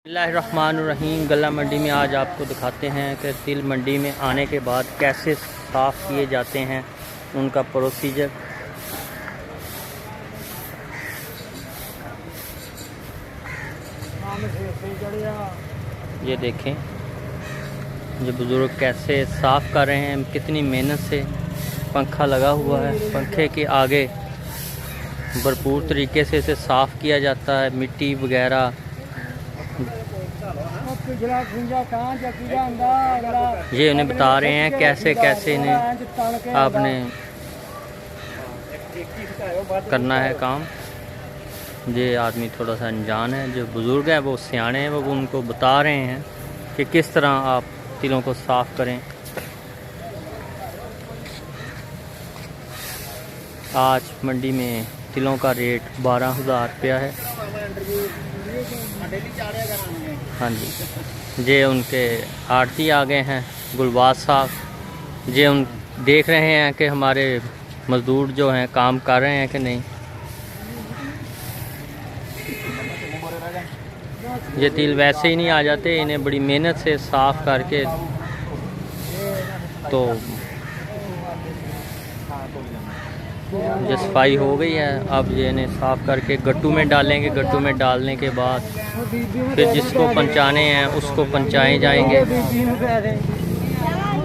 बिस्मिल्लाहिर्रहमानिर्रहीम। गल्ला मंडी में आज आपको दिखाते हैं कि तिल मंडी में आने के बाद कैसे साफ़ किए जाते हैं, उनका प्रोसीजर। ये देखें ये बुज़ुर्ग कैसे साफ़ कर रहे हैं, कितनी मेहनत से। पंखा लगा हुआ है, पंखे के आगे भरपूर तरीके से इसे साफ़ किया जाता है। मिट्टी वगैरह ये उन्हें बता रहे हैं कैसे कैसे इन्हें आपने करना है काम। ये आदमी थोड़ा सा अनजान है, जो बुज़ुर्ग है वो सियाने हैं, वो उनको बता रहे हैं कि किस तरह आप तिलों को साफ़ करें। आज मंडी में तिलों का रेट 12,000 रुपया है। हाँ जी, ये उनके आड़ती आ गए हैं गुलबाज साहब। ये उन देख रहे हैं कि हमारे मज़दूर जो हैं काम कर रहे हैं कि नहीं। ये तिल वैसे ही नहीं आ जाते, इन्हें बड़ी मेहनत से साफ़ करके तो ये सफाई हो गई है। अब ये इन्हें साफ़ करके गट्टू में डालेंगे। गट्टू में डालने के बाद फिर जिसको पंचाने हैं उसको पंचाए जाएंगे।